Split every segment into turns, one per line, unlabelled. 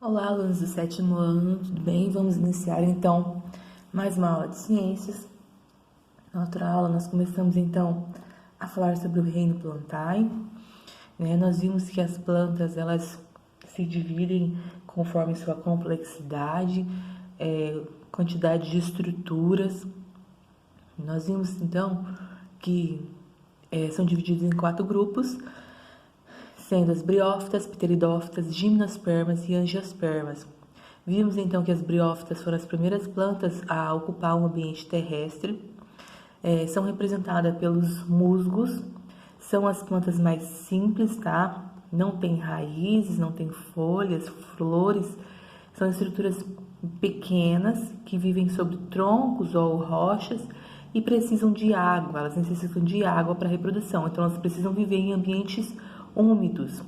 Olá, alunos do sétimo ano, tudo bem? Vamos iniciar então mais uma aula de ciências. Na outra aula nós começamos então a falar sobre o reino plantae, né? Nós vimos que as plantas elas se dividem conforme sua complexidade, quantidade de estruturas. Nós vimos então que são divididos em 4 grupos, sendo as briófitas, pteridófitas, gimnospermas e angiospermas. Vimos então que as briófitas foram as primeiras plantas a ocupar um ambiente terrestre, são representadas pelos musgos, são as plantas mais simples, tá? Não tem raízes, não tem folhas, flores, são estruturas pequenas que vivem sobre troncos ou rochas e precisam de água, elas necessitam de água para reprodução, então elas precisam viver em ambientes úmidos.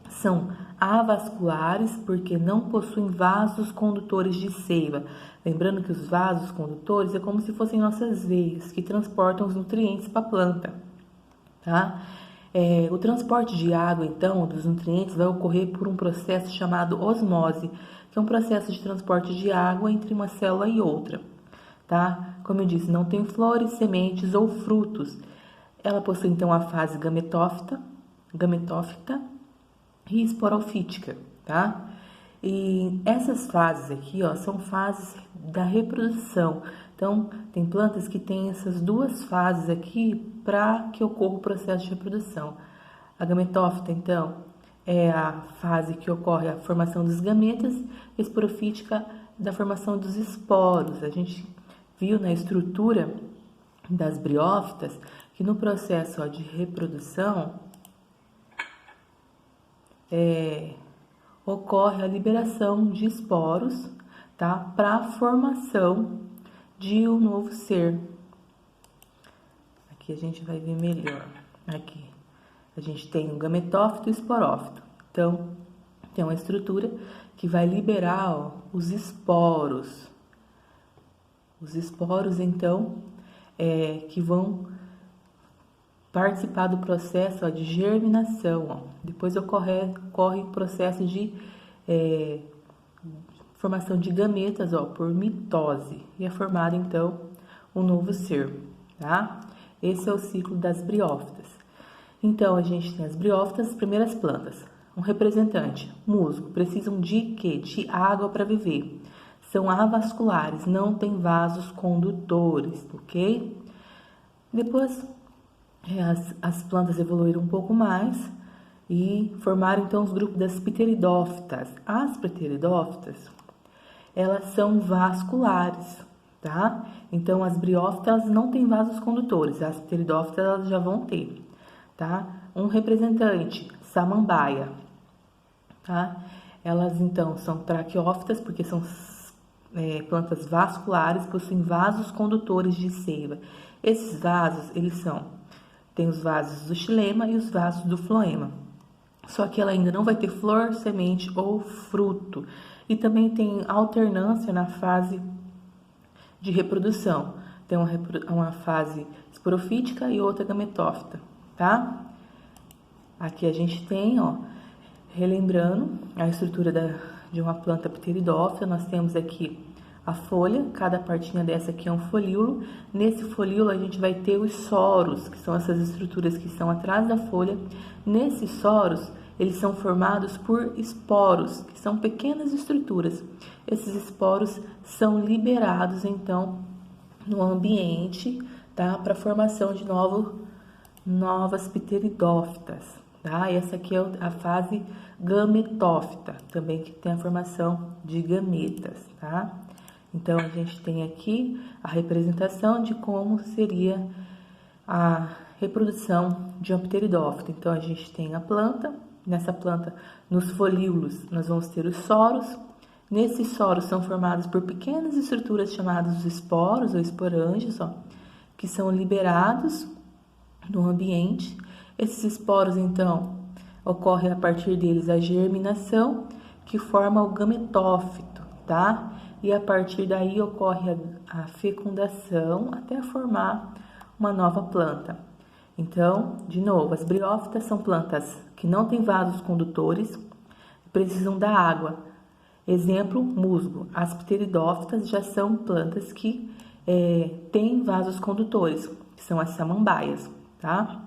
São avasculares porque não possuem vasos condutores de seiva. Lembrando que os vasos condutores é como se fossem nossas veias que transportam os nutrientes para a planta, tá? O transporte de água, então, dos nutrientes vai ocorrer por um processo chamado osmose, que é um processo de transporte de água entre uma célula e outra, tá? Como eu disse, não tem flores, sementes ou frutos. Ela possui, então, a fase gametófita e esporofítica, tá? E essas fases aqui, ó, são fases da reprodução. Então, tem plantas que têm essas duas fases aqui para que ocorra o processo de reprodução. A gametófita, então, é a fase que ocorre a formação dos gametas, a esporofítica da formação dos esporos. A gente viu na estrutura das briófitas que no processo de reprodução ocorre a liberação de esporos, tá? Para a formação de um novo ser. Aqui a gente vai ver melhor. Aqui a gente tem o gametófito e o esporófito. Então, tem uma estrutura que vai liberar, ó, os esporos. Os esporos, então, que vão participar do processo de germinação. Ó. Depois ocorre o processo de formação de gametas, ó, por mitose. E é formado, então, um novo ser. Tá? Esse é o ciclo das briófitas. Então, a gente tem as briófitas, as primeiras plantas. Um representante, musgo, precisam de quê? De água para viver. São avasculares, não tem vasos condutores, ok? Depois, as plantas evoluíram um pouco mais e formaram então os grupos das pteridófitas. As pteridófitas, elas são vasculares, tá? Então as briófitas não têm vasos condutores, as pteridófitas elas já vão ter, tá? Um representante, samambaia, tá? Elas então são traqueófitas porque são plantas vasculares, possuem vasos condutores de seiva. Esses vasos, tem os vasos do xilema e os vasos do floema. Só que ela ainda não vai ter flor, semente ou fruto. E também tem alternância na fase de reprodução. Tem uma fase esporofítica e outra gametófita, tá? Aqui a gente tem, ó, relembrando a estrutura de uma planta pteridófita, nós temos aqui a folha, cada partinha dessa aqui é um folíolo. Nesse folíolo a gente vai ter os soros, que são essas estruturas que estão atrás da folha. Nesses soros, eles são formados por esporos, que são pequenas estruturas. Esses esporos são liberados, então, no ambiente, tá? Para a formação de novas pteridófitas, tá? Essa aqui é a fase gametófita, também que tem a formação de gametas, tá? Então, a gente tem aqui a representação de como seria a reprodução de um pteridófito. Então, a gente tem a planta, nessa planta, nos folíolos, nós vamos ter os soros. Nesses soros são formados por pequenas estruturas chamadas esporos ou esporângios, ó, que são liberados no ambiente. Esses esporos, então, ocorre a partir deles a germinação, que forma o gametófito, tá? E a partir daí ocorre a fecundação até formar uma nova planta. Então, de novo, as briófitas são plantas que não têm vasos condutores, precisam da água. Exemplo, musgo. As pteridófitas já são plantas que têm vasos condutores, que são as samambaias, tá?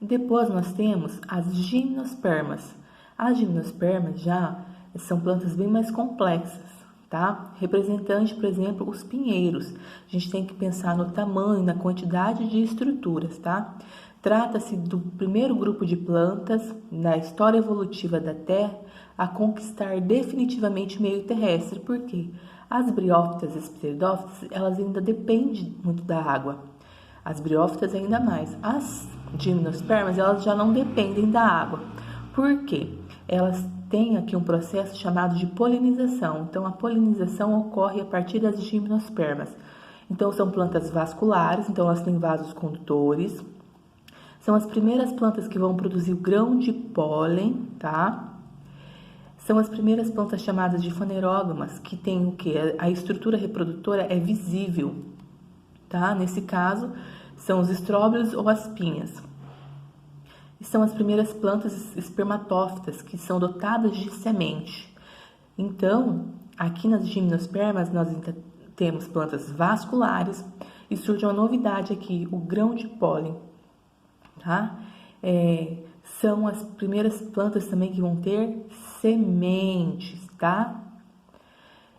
Depois nós temos as gimnospermas. As gimnospermas já são plantas bem mais complexas, tá? Representante, por exemplo, os pinheiros. A gente tem que pensar no tamanho, na quantidade de estruturas, tá? Trata-se do primeiro grupo de plantas na história evolutiva da Terra a conquistar definitivamente o meio terrestre, porque as briófitas e as pteridófitas, elas ainda dependem muito da água. As briófitas ainda mais. As gimnospermas, elas já não dependem da água. Por quê? Elas têm aqui um processo chamado de polinização. Então, a polinização ocorre a partir das gimnospermas. Então, são plantas vasculares, então elas têm vasos condutores. São as primeiras plantas que vão produzir o grão de pólen, tá? São as primeiras plantas chamadas de fanerógamas, que tem o quê? A estrutura reprodutora é visível, tá? Nesse caso, são os estróbilos ou as pinhas. E são as primeiras plantas espermatófitas, que são dotadas de semente. Então, aqui nas gimnospermas, nós temos plantas vasculares e surge uma novidade aqui, o grão de pólen, tá? São as primeiras plantas também que vão ter sementes, tá?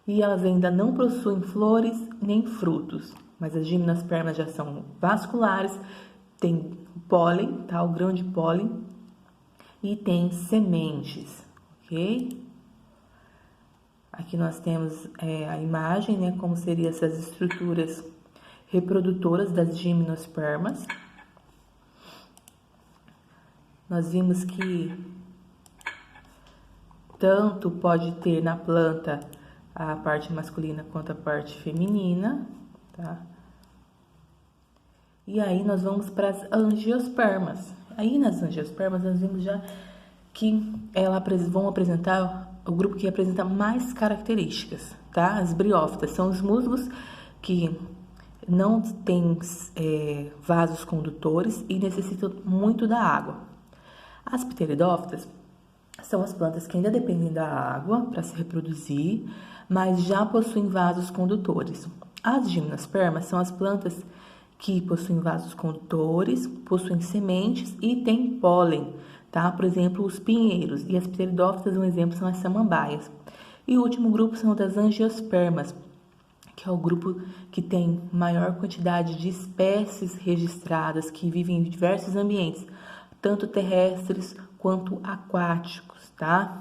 E elas ainda não possuem flores nem frutos, mas as gimnospermas já são vasculares, tem pólen, tá? O grão de pólen e tem sementes, ok? Aqui nós temos a imagem, né? Como seriam essas estruturas reprodutoras das gimnospermas. Nós vimos que tanto pode ter na planta a parte masculina quanto a parte feminina, tá? E aí nós vamos para as angiospermas. Aí nas angiospermas nós vimos já que elas vão apresentar o grupo que apresenta mais características, tá? As briófitas são os musgos que não têm vasos condutores e necessitam muito da água. As pteridófitas são as plantas que ainda dependem da água para se reproduzir, mas já possuem vasos condutores. As gimnospermas são as plantas que possuem vasos condutores, possuem sementes e têm pólen, tá? Por exemplo, os pinheiros. E as pteridófitas, um exemplo, são as samambaias. E o último grupo são das angiospermas, que é o grupo que tem maior quantidade de espécies registradas que vivem em diversos ambientes, tanto terrestres quanto aquáticos, tá?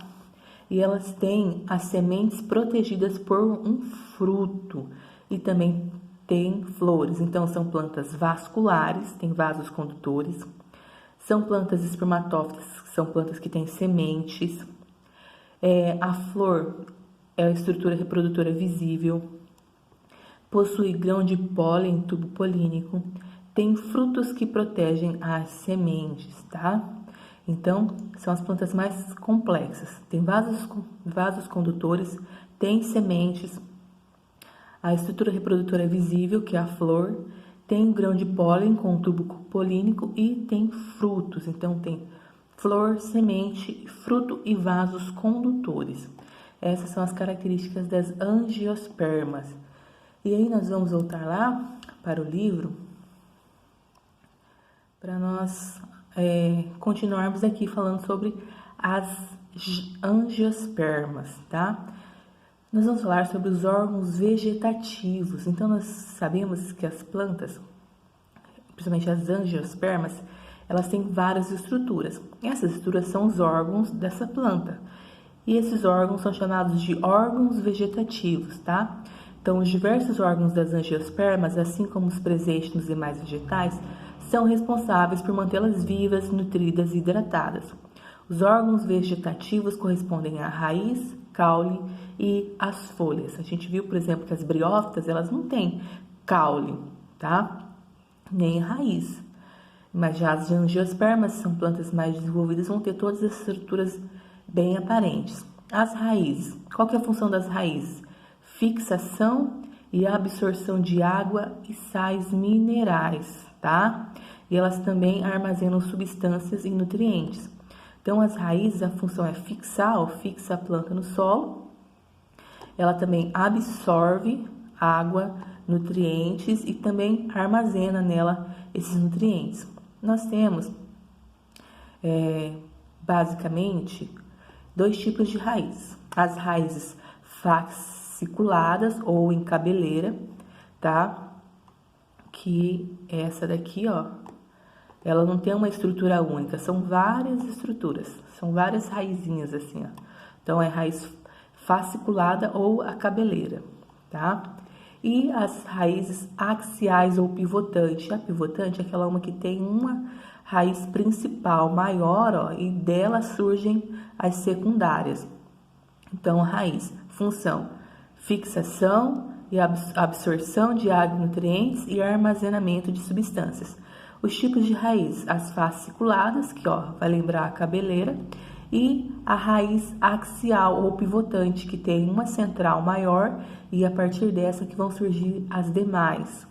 E elas têm as sementes protegidas por um fruto e também têm flores. Então, são plantas vasculares, têm vasos condutores. São plantas espermatófitas, são plantas que têm sementes. A flor é a estrutura reprodutora visível. Possui grão de pólen, tubo polínico. Tem frutos que protegem as sementes, tá? Então, são as plantas mais complexas. Tem vasos condutores, tem sementes, a estrutura reprodutora é visível, que é a flor, tem grão de pólen com tubo polínico e tem frutos. Então, tem flor, semente, fruto e vasos condutores. Essas são as características das angiospermas. E aí, nós vamos voltar lá para o livro para nós continuarmos aqui falando sobre as angiospermas, tá? Nós vamos falar sobre os órgãos vegetativos. Então, nós sabemos que as plantas, principalmente as angiospermas, elas têm várias estruturas. Essas estruturas são os órgãos dessa planta. E esses órgãos são chamados de órgãos vegetativos, tá? Então, os diversos órgãos das angiospermas, assim como os presentes nos demais vegetais, são responsáveis por mantê-las vivas, nutridas e hidratadas. Os órgãos vegetativos correspondem à raiz, caule e às folhas. A gente viu, por exemplo, que as briófitas, elas não têm caule, tá? Nem raiz. Mas já as angiospermas, são plantas mais desenvolvidas, vão ter todas as estruturas bem aparentes. As raízes. Qual que é a função das raízes? Fixação e absorção de água e sais minerais, tá? E elas também armazenam substâncias e nutrientes. Então, as raízes, a função é fixar, ou fixa a planta no solo, ela também absorve água, nutrientes e também armazena nela esses nutrientes. Nós temos, basicamente, dois tipos de raiz. As raízes fasciculadas ou em cabeleira, tá? Que essa daqui, ó, ela não tem uma estrutura única, são várias estruturas, são várias raizinhas assim, ó. Então, é raiz fasciculada ou a cabeleira, tá? E as raízes axiais ou pivotante. A pivotante é aquela uma que tem uma raiz principal maior, ó, e dela surgem as secundárias. Então, a raiz, função, fixação e absorção de água e nutrientes e armazenamento de substâncias. Os tipos de raiz, as fasciculadas, que ó, vai lembrar a cabeleira, e a raiz axial ou pivotante, que tem uma central maior e a partir dessa que vão surgir as demais.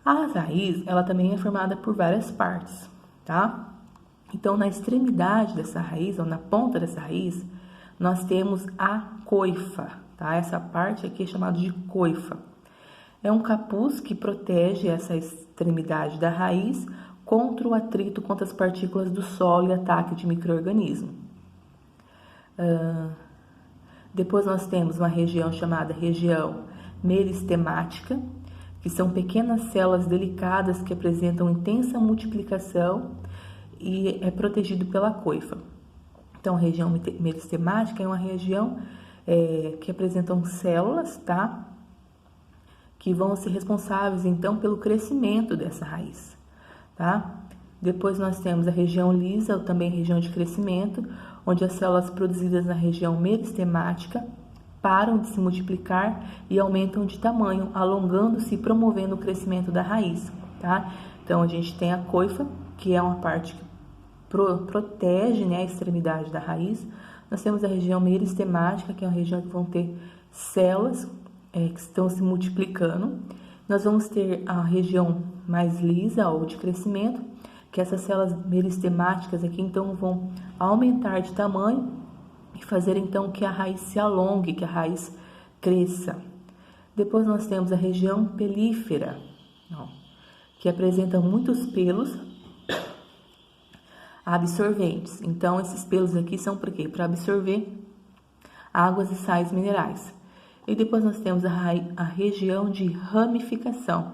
A raiz, ela também é formada por várias partes, tá? Então, na extremidade dessa raiz, ou na ponta dessa raiz, nós temos a coifa, tá? Essa parte aqui é chamada de coifa. É um capuz que protege essa extremidade da raiz contra o atrito contra as partículas do solo e ataque de micro-organismo. Depois nós temos uma região chamada região meristemática, que são pequenas células delicadas que apresentam intensa multiplicação e é protegido pela coifa. Então, a região meristemática é uma região que apresentam células, tá? Que vão ser responsáveis, então, pelo crescimento dessa raiz, tá? Depois nós temos a região lisa, ou também região de crescimento, onde as células produzidas na região meristemática param de se multiplicar e aumentam de tamanho, alongando-se e promovendo o crescimento da raiz, tá? Então, a gente tem a coifa, que é uma parte que protege, né, a extremidade da raiz. Nós temos a região meristemática, que é uma região que vão ter células que estão se multiplicando. Nós vamos ter a região mais lisa ou de crescimento, que essas células meristemáticas aqui então vão aumentar de tamanho e fazer então que a raiz se alongue, que a raiz cresça. Depois nós temos a região pelífera, que apresenta muitos pelos absorventes. Então, esses pelos aqui são para quê? Para absorver águas e sais minerais. E depois nós temos a região de ramificação,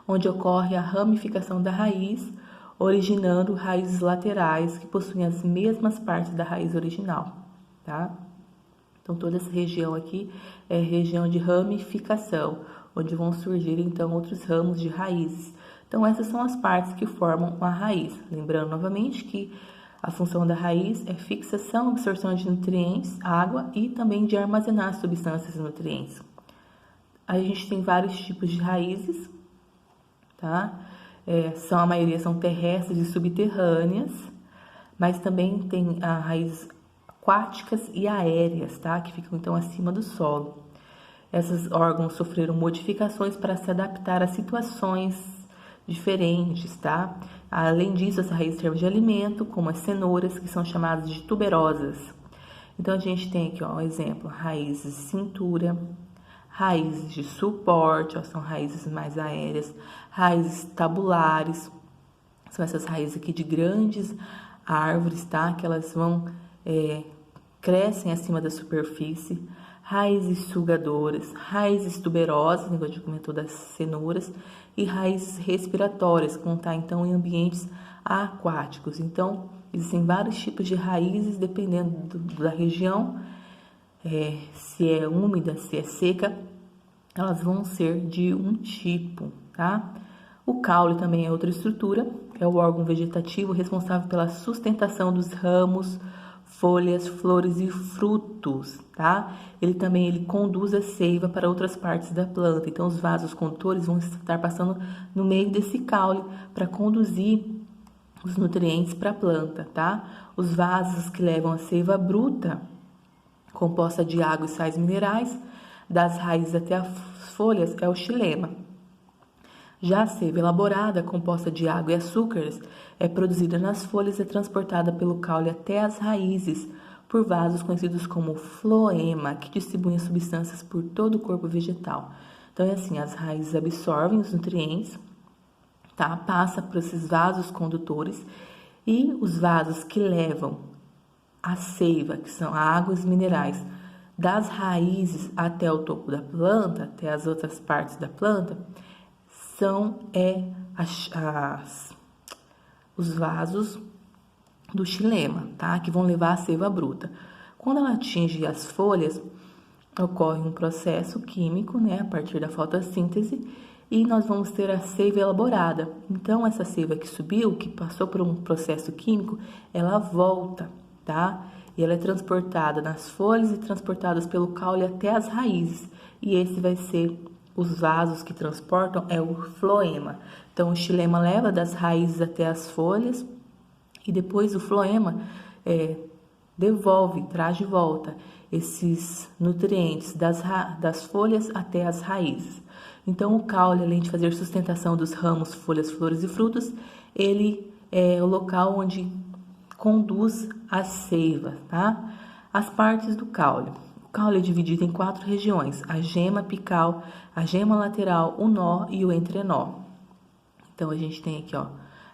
onde ocorre a ramificação da raiz, originando raízes laterais que possuem as mesmas partes da raiz original, tá? Então, toda essa região aqui é região de ramificação, onde vão surgir, então, outros ramos de raízes. Então, essas são as partes que formam a raiz. Lembrando novamente que a função da raiz é fixação, absorção de nutrientes, água e também de armazenar substâncias e nutrientes. A gente tem vários tipos de raízes, tá? A maioria são terrestres e subterrâneas, mas também tem a raízes aquáticas e aéreas, tá? Que ficam então acima do solo. Esses órgãos sofreram modificações para se adaptar a situações diferentes, tá? Além disso, essa raiz serve de alimento, como as cenouras, que são chamadas de tuberosas. Então, a gente tem aqui, ó, um exemplo, raízes de cintura, raízes de suporte, ó, são raízes mais aéreas, raízes tabulares, são essas raízes aqui de grandes árvores, tá? Que elas vão, crescem acima da superfície, raízes sugadoras, raízes tuberosas, como a gente comentou das cenouras, e raízes respiratórias, que vão estar então em ambientes aquáticos. Então, existem vários tipos de raízes, dependendo da região, se é úmida, se é seca, elas vão ser de um tipo, tá? O caule também é outra estrutura, é o órgão vegetativo responsável pela sustentação dos ramos, folhas, flores e frutos, tá? Ele conduz a seiva para outras partes da planta. Então, os vasos condutores vão estar passando no meio desse caule para conduzir os nutrientes para a planta, tá? Os vasos que levam a seiva bruta, composta de água e sais minerais, das raízes até as folhas, é o xilema. Já a seiva elaborada, composta de água e açúcares, é produzida nas folhas e transportada pelo caule até as raízes, por vasos conhecidos como floema, que distribuem as substâncias por todo o corpo vegetal. Então, é assim, as raízes absorvem os nutrientes, tá? Passa por esses vasos condutores e os vasos que levam a seiva, que são águas minerais, das raízes até o topo da planta, até as outras partes da planta, são os vasos do xilema, tá? Que vão levar a seiva bruta. Quando ela atinge as folhas, ocorre um processo químico, né? A partir da fotossíntese, e nós vamos ter a seiva elaborada. Então, essa seiva que subiu, que passou por um processo químico, ela volta, tá? E ela é transportada nas folhas e transportadas pelo caule até as raízes. E esse vai ser os vasos que transportam, é o floema. Então, o xilema leva das raízes até as folhas e depois o floema traz de volta esses nutrientes das folhas até as raízes. Então, o caule, além de fazer sustentação dos ramos, folhas, flores e frutos, ele é o local onde conduz a seiva, tá? As partes do caule. O caule é dividido em 4 regiões: a gema apical, a gema lateral, o nó e o entrenó. Então, a gente tem aqui, ó,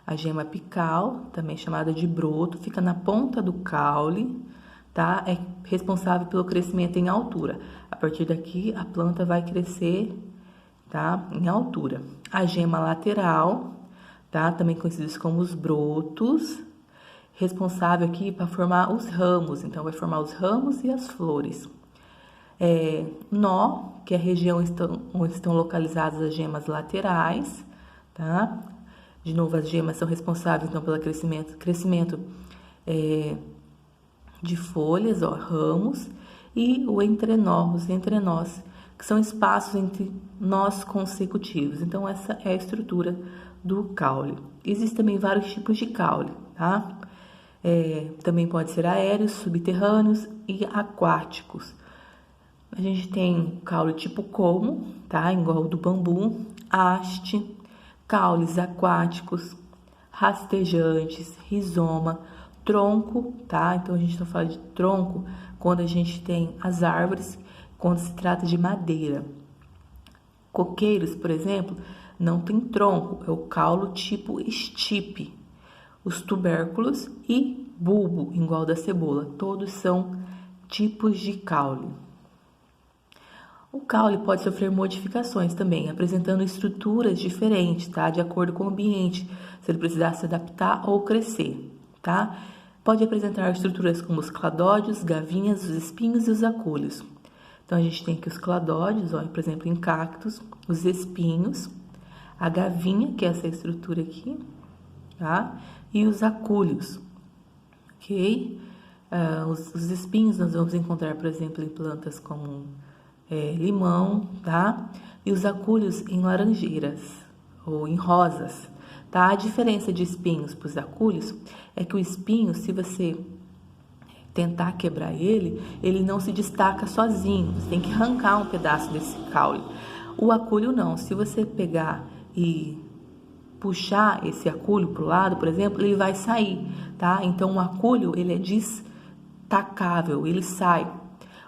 a gema apical, também chamada de broto, fica na ponta do caule, tá? É responsável pelo crescimento em altura. A partir daqui, a planta vai crescer, tá? Em altura. A gema lateral, tá? Também conhecidos como os brotos, responsável aqui para formar os ramos. Então, vai formar os ramos e as flores. Nó, que é a região onde estão localizadas as gemas laterais, tá? De novo, as gemas são responsáveis, então, pelo crescimento de folhas, ó, ramos, e o entrenó, os entrenós, que são espaços entre nós consecutivos. Então, essa é a estrutura do caule. Existem também vários tipos de caule, tá? Também pode ser aéreos, subterrâneos e aquáticos. A gente tem caule tipo colmo, tá? Igual do bambu, haste, caules aquáticos, rastejantes, rizoma, tronco, tá? Então, a gente está falando de tronco quando a gente tem as árvores, quando se trata de madeira. Coqueiros, por exemplo, não tem tronco, é o caule tipo estipe. Os tubérculos e bulbo, igual da cebola, todos são tipos de caule. O caule pode sofrer modificações também, apresentando estruturas diferentes, tá? De acordo com o ambiente, se ele precisar se adaptar ou crescer, tá? Pode apresentar estruturas como os cladódios, gavinhas, os espinhos e os acúlios. Então, a gente tem aqui os cladódios, ó, por exemplo, em cactos, os espinhos, a gavinha, que é essa estrutura aqui, tá? E os acúlios, ok? Os espinhos nós vamos encontrar, por exemplo, em plantas como limão, tá? E os acúlios em laranjeiras ou em rosas, tá? A diferença de espinhos para os acúlios é que o espinho, se você tentar quebrar ele não se destaca sozinho, você tem que arrancar um pedaço desse caule. O acúlio não, se você pegar e puxar esse acúlio para o lado, por exemplo, ele vai sair, tá? Então, o acúlio, ele é destacável, ele sai.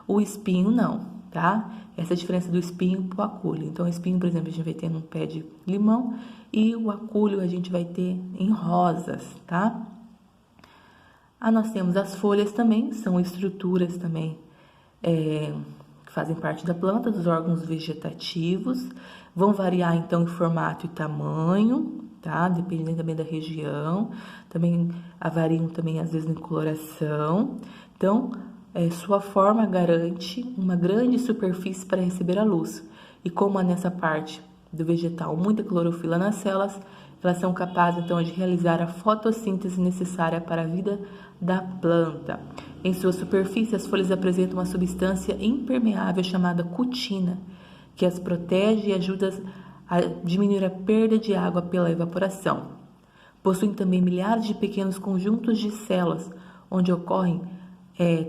O espinho, não, tá? Essa é a diferença do espinho para o acúlio. Então, o espinho, por exemplo, a gente vai ter num pé de limão e o acúlio a gente vai ter em rosas, tá? Nós temos as folhas também, são estruturas também que fazem parte da planta, dos órgãos vegetativos. Vão variar, então, em formato e tamanho, tá? Dependendo também da região. Também variam também, às vezes, em coloração. Então, sua forma garante uma grande superfície para receber a luz. E como há nessa parte do vegetal muita clorofila nas células, elas são capazes, então, de realizar a fotossíntese necessária para a vida da planta. Em sua superfície, as folhas apresentam uma substância impermeável chamada cutina, que as protege e ajuda a diminuir a perda de água pela evaporação. Possuem também milhares de pequenos conjuntos de células, onde ocorrem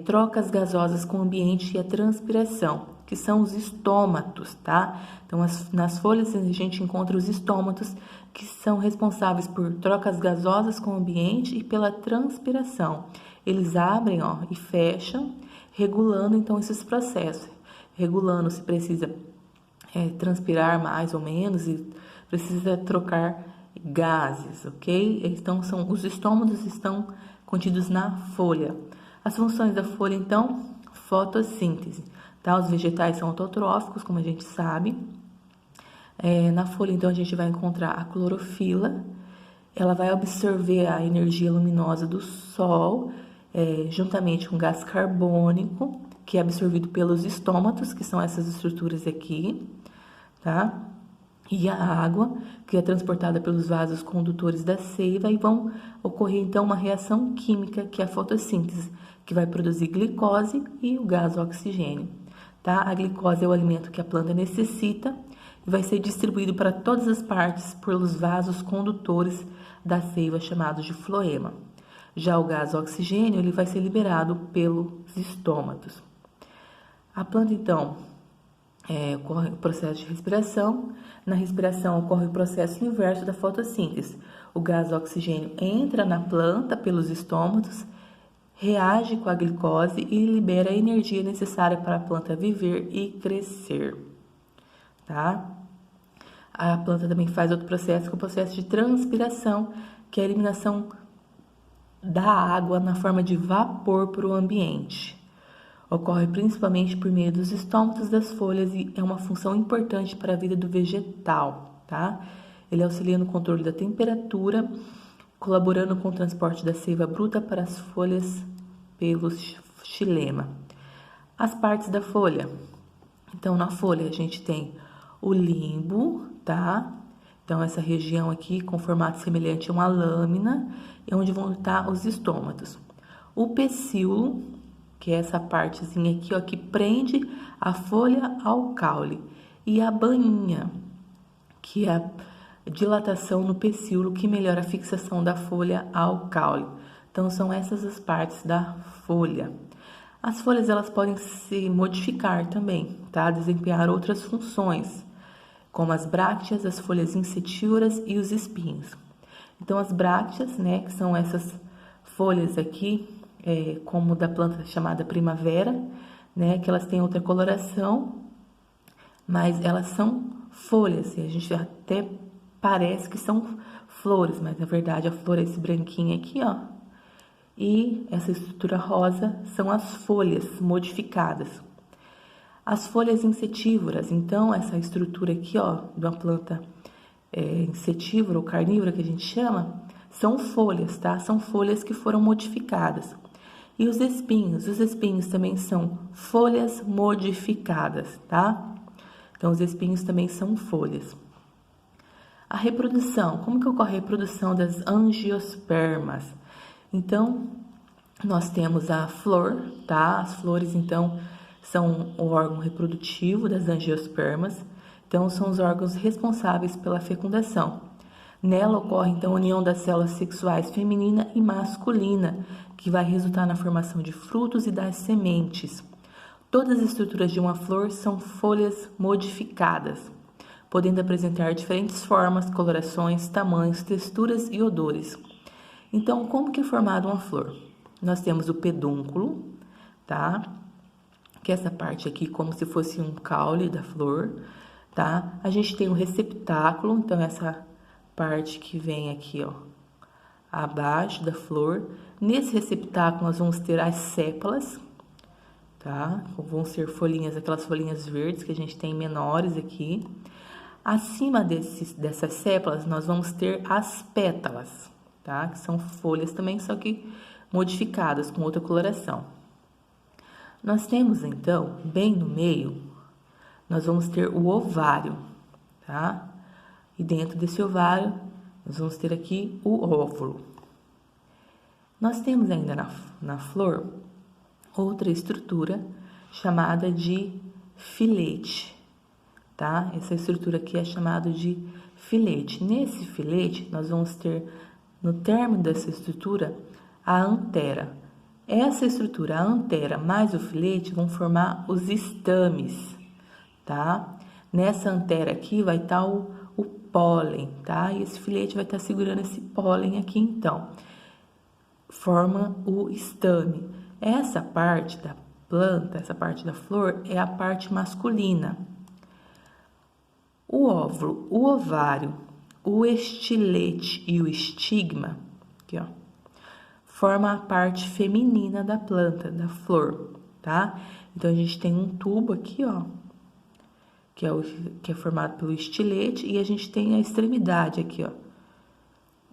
trocas gasosas com o ambiente e a transpiração, que são os estômatos, tá? Então, nas folhas a gente encontra os estômatos, que são responsáveis por trocas gasosas com o ambiente e pela transpiração. eles abrem, ó, e fecham, regulando então esses processos, regulando se precisa transpirar mais ou menos e precisa trocar gases, ok? Então, os estômatos estão contidos na folha. As funções da folha, então, fotossíntese, tá? Os vegetais são autotróficos, como a gente sabe. Na folha, então, a gente vai encontrar a clorofila. Ela vai absorver a energia luminosa do sol, juntamente com gás carbônico, que é absorvido pelos estômatos, que são essas estruturas aqui, tá? E a água, que é transportada pelos vasos condutores da seiva, e vão ocorrer então uma reação química, que é a fotossíntese, que vai produzir glicose e o gás oxigênio, tá? A glicose é o alimento que a planta necessita e vai ser distribuído para todas as partes pelos vasos condutores da seiva, chamados de floema. Já o gás oxigênio, ele vai ser liberado pelos estômatos. A planta, então, ocorre o processo de respiração. Na respiração ocorre o processo inverso da fotossíntese. O gás oxigênio entra na planta pelos estômatos, reage com a glicose e libera a energia necessária para a planta viver e crescer, tá? A planta também faz outro processo, que é o processo de transpiração, que é a eliminação da água na forma de vapor para o ambiente. Ocorre principalmente por meio dos estômatos das folhas e é uma função importante para a vida do vegetal, tá? Ele auxilia no controle da temperatura, colaborando com o transporte da seiva bruta para as folhas pelo xilema. As partes da folha. Então, na folha a gente tem o limbo, tá? Então, essa região aqui com formato semelhante a uma lâmina, é onde vão estar os estômatos. O pecíolo, que é essa partezinha aqui, ó, que prende a folha ao caule. E a bainha, que é a dilatação no pecíolo, que melhora a fixação da folha ao caule. Então, são essas as partes da folha. As folhas, elas podem se modificar também, tá? Desempenhar outras funções, como as brácteas, as folhas insetívoras e os espinhos. Então, as brácteas, né, que são essas folhas aqui, como da planta chamada primavera, né, que elas têm outra coloração, mas elas são folhas, e a gente até parece que são flores, mas na verdade a flor é esse branquinho aqui, ó, e essa estrutura rosa são as folhas modificadas. As folhas insetívoras, então, essa estrutura aqui, ó, de uma planta insetívora ou carnívora, que a gente chama, são folhas, tá? São folhas que foram modificadas. E os espinhos também são folhas modificadas, tá? Então, os espinhos também são folhas. A reprodução, como que ocorre a reprodução das angiospermas? Então, nós temos a flor, tá? As flores, então, são o órgão reprodutivo das angiospermas. Então, são os órgãos responsáveis pela fecundação. Nela ocorre, então, a união das células sexuais feminina e masculina, que vai resultar na formação de frutos e das sementes. Todas as estruturas de uma flor são folhas modificadas, podendo apresentar diferentes formas, colorações, tamanhos, texturas e odores. Então, como que é formada uma flor? Nós temos o pedúnculo, tá? Que é essa parte aqui, como se fosse um caule da flor, tá? A gente tem o receptáculo, então essa parte que vem aqui, ó, abaixo da flor. Nesse receptáculo nós vamos ter as sépalas, tá? Vão ser folhinhas, aquelas folhinhas verdes que a gente tem menores aqui. Acima dessas sépalas nós vamos ter as pétalas, tá? Que são folhas também, só que modificadas com outra coloração. Nós temos então, bem no meio, nós vamos ter o ovário, tá? E dentro desse ovário, nós vamos ter aqui o óvulo. Nós temos ainda na flor outra estrutura chamada de filete, tá? Essa estrutura aqui é chamada de filete. Nesse filete, nós vamos ter, no término dessa estrutura, a antera. Essa estrutura, a antera mais o filete, vão formar os estames, tá? Nessa antera aqui vai estar o pólen, tá? E esse filete vai estar segurando esse pólen aqui, então. forma o estame. Essa parte da planta, essa parte da flor, é a parte masculina. O óvulo, o ovário, o estilete e o estigma, aqui, ó, forma a parte feminina da planta, da flor, tá? Então, a gente tem um tubo aqui, ó, que é formado pelo estilete, e a gente tem a extremidade aqui, ó,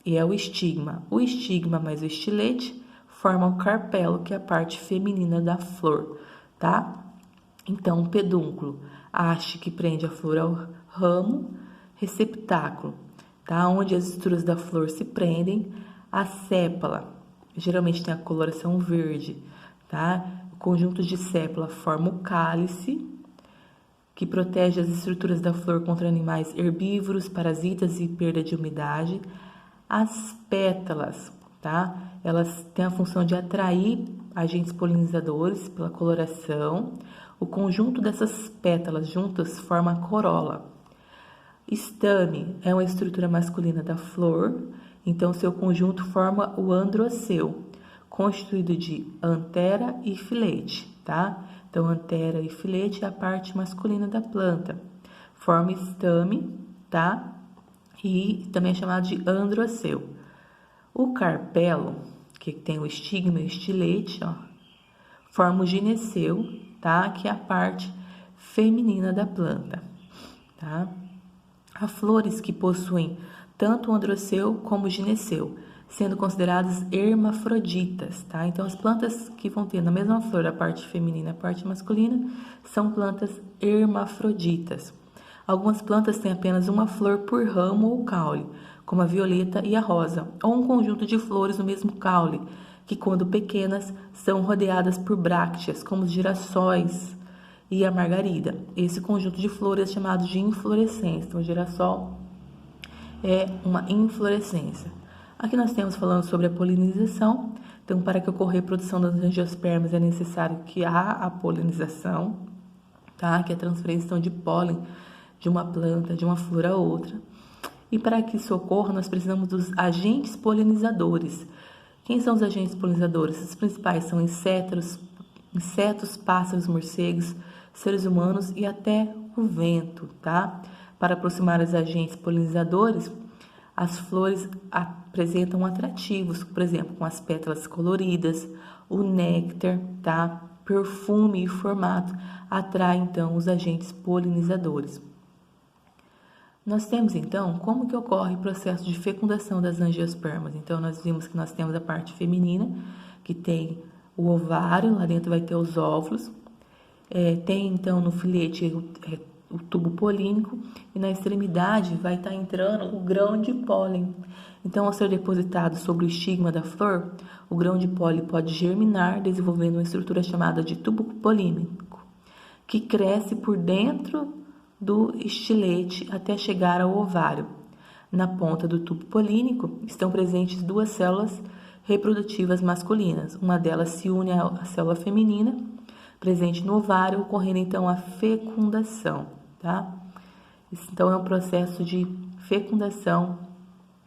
e é o estigma. O estigma mais o estilete formam o carpelo, que é a parte feminina da flor, tá? Então, o pedúnculo, a haste que prende a flor ao ramo, receptáculo, tá? Onde as estruturas da flor se prendem, a sépala, geralmente tem a coloração verde, tá? O conjunto de sépala forma o cálice, que protege as estruturas da flor contra animais herbívoros, parasitas e perda de umidade. As pétalas, tá? Elas têm a função de atrair agentes polinizadores pela coloração. O conjunto dessas pétalas juntas forma a corola. Estame é uma estrutura masculina da flor, então seu conjunto forma o androceu, constituído de antera e filete, tá? Então, antera e filete é a parte masculina da planta. Forma estame, tá? E também é chamado de androceu. O carpelo, que tem o estigma e o estilete, ó, forma o gineceu, tá? Que é a parte feminina da planta, tá? Há flores que possuem tanto o androceu como o gineceu, sendo consideradas hermafroditas, tá? Então, as plantas que vão ter na mesma flor a parte feminina e a parte masculina são plantas hermafroditas. Algumas plantas têm apenas uma flor por ramo ou caule, como a violeta e a rosa, ou um conjunto de flores no mesmo caule, que quando pequenas são rodeadas por brácteas, como os girassóis e a margarida. Esse conjunto de flores é chamado de inflorescência. Então, o girassol é uma inflorescência. Aqui nós temos falando sobre a polinização. Então, para que ocorra a produção das angiospermas, é necessário que há a polinização, tá? Que é a transferência então, de pólen de uma planta, de uma flor a outra. E para que isso ocorra, nós precisamos dos agentes polinizadores. Quem são os agentes polinizadores? Os principais são insetos, pássaros, morcegos, seres humanos e até o vento, tá? Para aproximar os agentes polinizadores, as flores apresentam atrativos, por exemplo, com as pétalas coloridas, o néctar, tá? Perfume e formato atrai então os agentes polinizadores. Nós temos, então, como que ocorre o processo de fecundação das angiospermas. Então, nós vimos que nós temos a parte feminina, que tem o ovário, lá dentro vai ter os óvulos. Tem, então, no filete o tubo polínico e na extremidade vai estar entrando o grão de pólen. Então, ao ser depositado sobre o estigma da flor, o grão de pólen pode germinar, desenvolvendo uma estrutura chamada de tubo polínico, que cresce por dentro do estilete até chegar ao ovário. Na ponta do tubo polínico estão presentes duas células reprodutivas masculinas. Uma delas se une à célula feminina, presente no ovário, ocorrendo então a fecundação, tá? Então é um processo de fecundação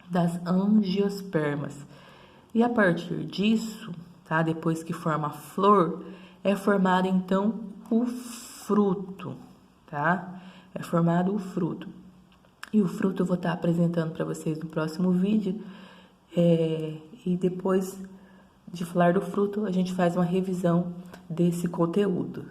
das angiospermas. E a partir disso, tá? Depois que forma a flor, é formado então o fruto, tá? É formado o fruto. E o fruto eu vou estar apresentando para vocês no próximo vídeo. E depois de falar do fruto, a gente faz uma revisão desse conteúdo.